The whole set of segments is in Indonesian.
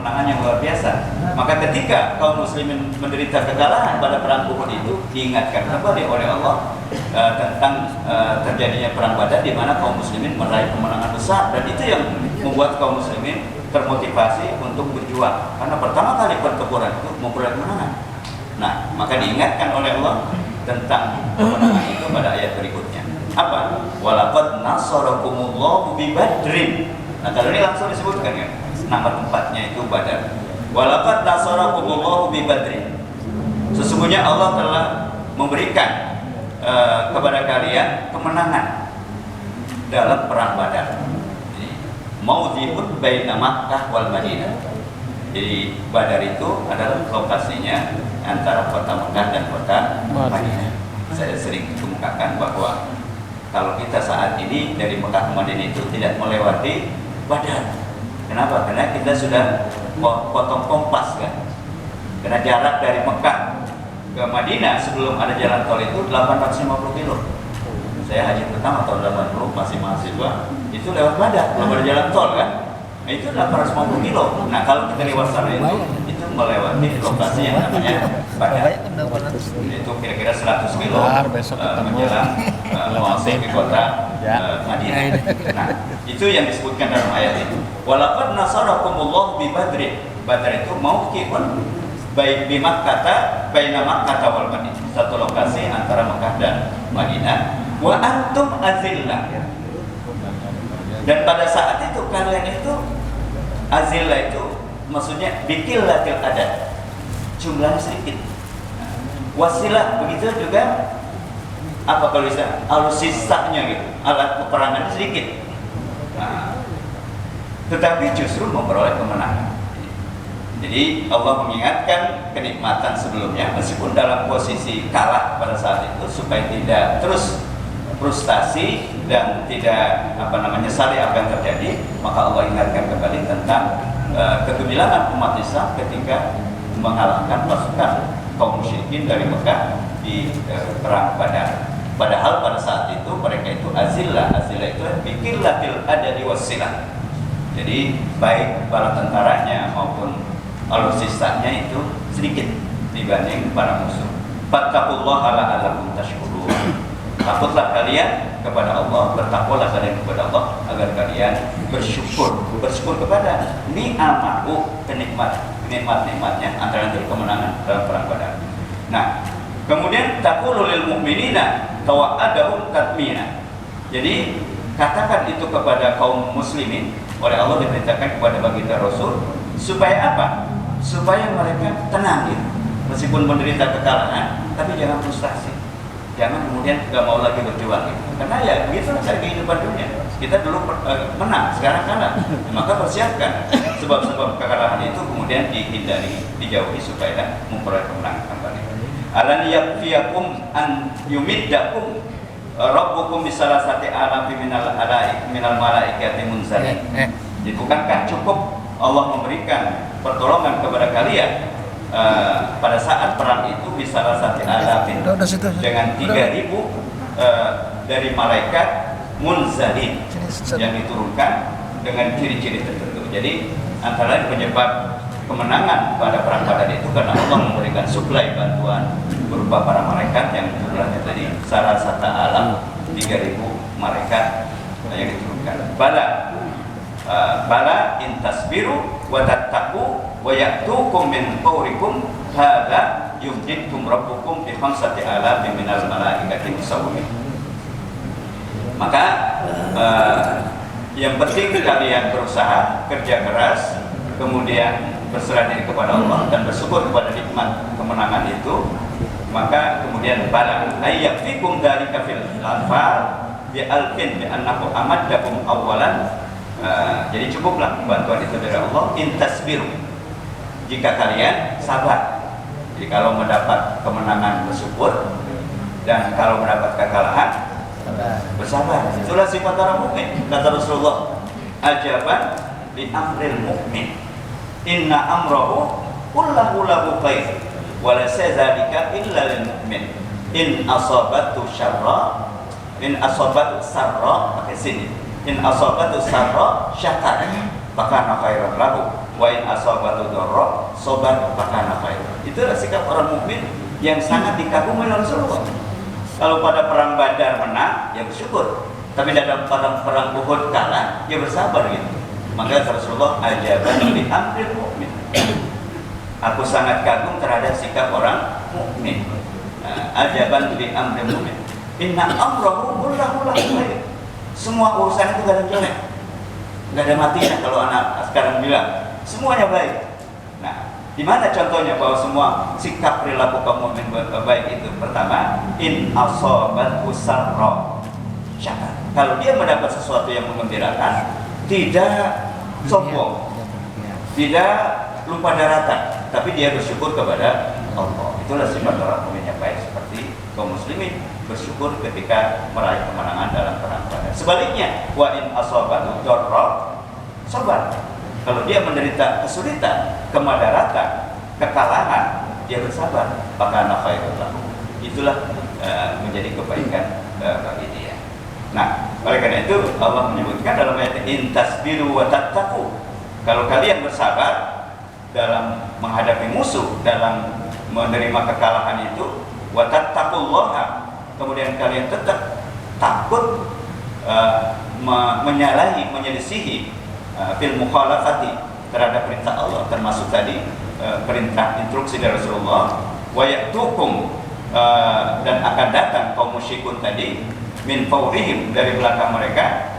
kemenangan yang luar biasa. Maka ketika kaum muslimin menderita kekalahan pada perang Uhud itu, diingatkan kembali oleh Allah tentang terjadinya perang Badar di mana kaum muslimin meraih kemenangan besar, dan itu yang membuat kaum muslimin termotivasi untuk berjuang, karena pertama kali pertempuran itu memperoleh kemenangan. Nah, maka diingatkan oleh Allah tentang kemenangan itu pada ayat berikutnya. Apa? Walaqad nasarakumullahu bi Badrin. Nah, kalau ini langsung disebutkan ya. Nama tempatnya itu Badar. Walaqad nasarakumullahu bi Badrin. Sesungguhnya Allah telah memberikan kepada kalian kemenangan dalam perang Badar. Mau'dhi'un baina Makkah wal Madinah. Jadi Badar itu adalah lokasinya antara kota Mekah dan kota Madinah. Saya sering kemukakan bahwa kalau kita saat ini dari Mekah ke Madinah itu tidak melewati Badar. Kenapa? Karena kita sudah potong kompas kan. Karena jarak dari Mekah ke Madinah sebelum ada jalan tol itu 850 kilo. Saya haji pertama tahun 80 masih mahasiswa, itu lewat Badar, belum ada jalan tol kan. Nah, itu 850 kilo. Nah, kalau kita lewat sana itu melewati lokasi yang namanya Badar. Itu kira-kira 100 kilo menjelang masuk ke kota Madinah. Nah, itu yang disebutkan dalam ayat itu. Walaqad nasarakumullahu bi Badrin. Badar itu mauqi'un baik di Makkah, baina Makkah wal Madinah. Satu lokasi antara Makkah dan Madinah. Wa antum azillah. Dan pada saat itu kalian itu azillah itu maksudnya biqillatil adad. Jumlahnya sedikit. Wasilah begitu juga apa kalau bisa alusisanya gitu, alat peperangan sedikit. Nah, tetapi justru memperoleh kemenangan. Jadi Allah mengingatkan kenikmatan sebelumnya meskipun dalam posisi kalah pada saat itu supaya tidak terus frustasi dan tidak sali apa yang terjadi. Maka Allah ingatkan kembali tentang kegemilangan umat Islam ketika mengalahkan pasukan kaum musyrikin dari Mekah di perang Badar. Padahal pada saat itu mereka itu azillah itu biqillatil adadi wassilah. Jadi baik bala tentaranya maupun alutsistanya itu sedikit dibanding para musuh. Fattaqullaha la'allakum tashkurun. Takutlah kalian kepada Allah, bertakwalah kalian kepada Allah agar kalian bersyukur kepada ni'amahu, nikmat-nikmatnya antara lain kemenangan dalam perang Badar. Nah, kemudian taqulu lil mu'minina tawa'adahum tatmina. Jadi katakan itu kepada kaum muslimin, oleh Allah diperintahkan kepada baginda Rasul supaya apa? Supaya mereka tenang gitu. Meskipun menderita kekalahan, tapi jangan frustasi. Jangan kemudian nggak mau lagi berjuang gitu. Karena ya begitulah cara kehidupan dunia. Kita dulu menang, sekarang kalah. Maka persiapkan sebab-sebab kekalahan itu kemudian dihindari, dijauhi supaya memperoleh kemenangan kembali. Alan yakfiyakum an yumiddakum rabbukum bisalasati alafi minal malaikati munzalin. Jadi bukankah cukup Allah memberikan pertolongan kepada kalian pada saat perang itu bisalasati alafin dengan 3.000 dari malaikat munzalin yang diturunkan dengan ciri-ciri tertentu. Jadi antara lain penyebab kemenangan pada perang Badar itu karena Allah memberikan suplai bantuan berupa para malaikat yang jumlahnya tadi sarasata alam 3.000 malaikat yang diturunkan. Bala intasbiru wa tattaqu wa ya'tukum min qawrikum hadza yumditkum rabbukum bi 5,000 minal malaikati musawwimin. Maka yang penting kalian berusaha, kerja keras, kemudian berserah diri kepada Allah dan bersyukur kepada nikmat kemenangan itu. Maka kemudian bala ayyakfikum dzalika fil anfal bi alfin bi annahu amaddakum awwalan. Jadi cukuplah bantuan itu dari Allah intasbiru jika kalian sabar. Jadi kalau mendapat kemenangan bersyukur, dan kalau mendapat kekalahan bersabar. Itulah sifat orang mukmin. Kata Rasulullah, ajaban li amril mukmin, inna amrahu kullahu lahu khair wa la sadzalika illa lil mukmin in asabatu syarra pakai sini in asabatu sarra syakar maka khairan lahu wa in asabatu dharra sabar fakana khairan. Itulah sikap orang mukmin yang sangat dikagumi oleh Rasulullah. Kalau pada perang Badar menang, ya bersyukur. Tapi dalam perang Uhud kalah, ya bersabar gitu. Maka Rasulullah ajaban li amril mukmin. Aku sangat kagum terhadap sikap orang mukmin. Ajaban li amril mukmin. Inna amrahu kullahu khair. Semua urusan itu gak ada jelek, gak ada matinya. Kalau anak sekarang bilang semuanya baik. Nah, di mana contohnya bahwa semua sikap perilaku kaum mukmin baik itu? Pertama, in asabathu sarra syakar. Kalau dia mendapat sesuatu yang menggembirakan, tidak sombong, tidak lupa daratan, tapi dia bersyukur kepada Allah. Itulah sifat orang mukmin yang baik, seperti kaum muslimin bersyukur ketika meraih kemenangan dalam perang Badar. Sebaliknya, wa in asabathu dharra sabar. Kalau dia menderita kesulitan, kemadaratan, kekalahan, dia bersabar, maka khairul lahu. Itulah menjadi kebaikan bagi dia. Nah, oleh karena itu Allah menyebutkan dalam ayat in tasbiru wa tattaqu. Kalau kalian bersabar dalam menghadapi musuh, dalam menerima kekalahan itu, wa tattaqullaha, kemudian kalian tetap takut menyelisihi fil mukhalafati terhadap perintah Allah, termasuk tadi perintah instruksi dari Rasulullah, wa ya'tukum, dan akan datang kaum musyrikun tadi min fawrihim, dari belakang mereka,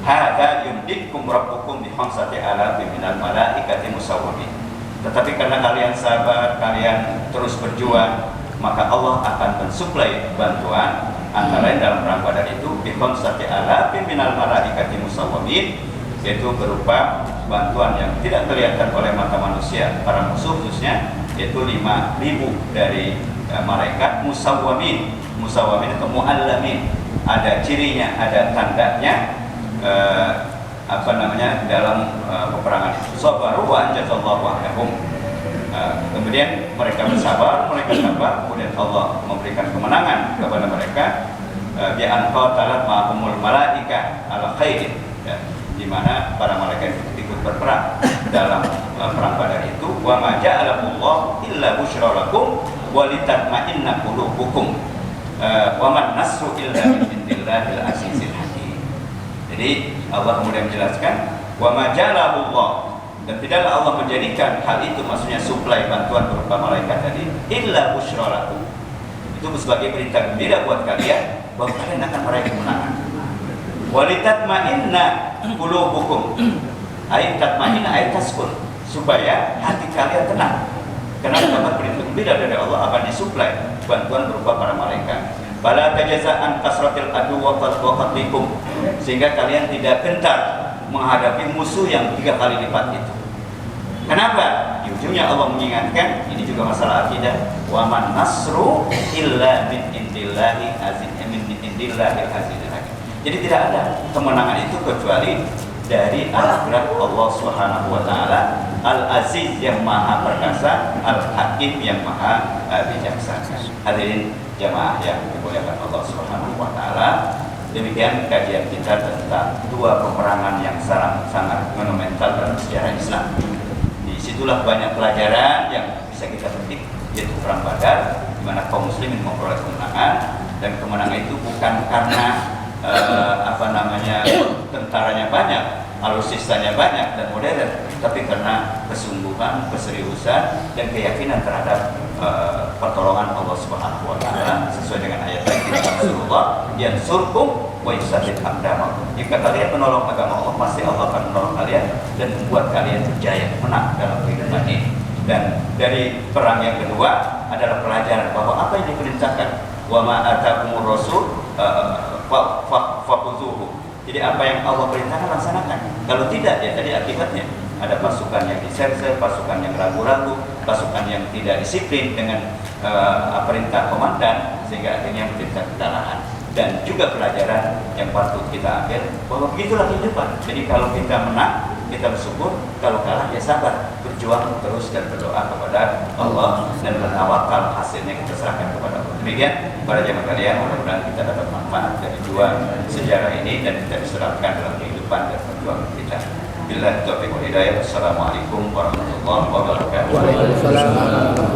hadza yumditkum rabbukum bi khamsati alafin minal malaikati musawwimin. Tetapi karena kalian sabar, kalian terus berjuang, maka Allah akan mensuplai bantuan, antara lain dalam perang Badar itu bi khamsati alafin minal malaikati musawwimin, yaitu berupa bantuan yang tidak kelihatan oleh mata manusia, para musuh khususnya, yaitu 5.000 dari malaikat musawwamin. Musawwamin itu mu'allamin, ada cirinya, ada tandanya, dalam peperangan itu. Sabaru wa anjazallahu anhum. Kemudian mereka bersabar, kemudian Allah memberikan kemenangan kepada mereka. Bi an qatalat ma'humul malaika ala khairin, di mana para malaikat ikut berperang dalam perang Badar itu. Wa ma ja'alahu illa busyra lakum wa litatma'inna qulubukum wa man nasru illa min indillahil azizil hakim. Jadi Allah kemudian menjelaskan wa ma ja'alahu, dan tidaklah Allah menjadikan hal itu, maksudnya suplai bantuan berupa malaikat tadi, illa busyra lakum, itu sebagai berita gembira buat kalian bahwa kalian akan meraih kemenangan. Walitatma'inna qulubukum, ayat tatma'inna ayat taskun, supaya hati kalian tenang. Karena dapat berita gembira dari Allah akan disuplai bantuan berupa para malaikat. Bala tajaza'an kasratil adu wa qatlikum, sehingga kalian tidak gentar menghadapi musuh yang 3 kali lipat itu. Kenapa? Di ujungnya Allah mengingatkan, ini juga masalah akidah, wa man nasru illa min indillahil azizil hakim. Jadi tidak ada kemenangan itu kecuali dari anugerah Allah Subhanahu wa taala, Al-Aziz yang Maha Perkasa, Al-Hakim yang Maha Bijaksana. Hadirin jamaah yang dimuliakan Allah Subhanahu wa taala, demikian kajian kita tentang 2 peperangan yang sangat monumental dalam sejarah Islam. Disitulah banyak pelajaran yang bisa kita petik, yaitu perang Badar, di mana kaum muslimin memperoleh kemenangan, dan kemenangan itu bukan karena tentaranya banyak, alutsistanya banyak dan modern, tapi karena kesungguhan, keseriusan, dan keyakinan terhadap pertolongan Allah Subhanahu wa taala, sesuai dengan ayat Rasulullah, yansurkum wa yusabbit aqdamakum. Jika kalian menolong agama Allah, pasti Allah akan menolong kalian dan membuat kalian berjaya, menang dalam kehidupan ini. Dan dari perang yang kedua adalah pelajaran bahwa apa yang diperintahkan, wa ma atakumur rasul faquzuhu. Jadi apa yang Allah perintahkan laksanakan. Kalau tidak, ya tadi akibatnya ada pasukan yang diserser, pasukan yang ragu-ragu, pasukan yang tidak disiplin dengan perintah komandan, sehingga akhirnya menderita kekalahan. Dan juga pelajaran yang patut kita ambil bahwa begitulah kehidupan. Jadi kalau kita menang, kita bersyukur, kalau kalah ya sabar, berjuang terus dan berdoa kepada Allah, dan bertawakal, hasilnya kita serahkan kepada Allah. Demikian para jamaah kalian, mudah-mudahan kita dapat manfaat dari 2 sejarah ini dan kita diserahkan dalam kehidupan dan perjuangan kita. Billahi taufiq wal hidayah. Assalamualaikum warahmatullahi wabarakatuh. Waalaikumsalam.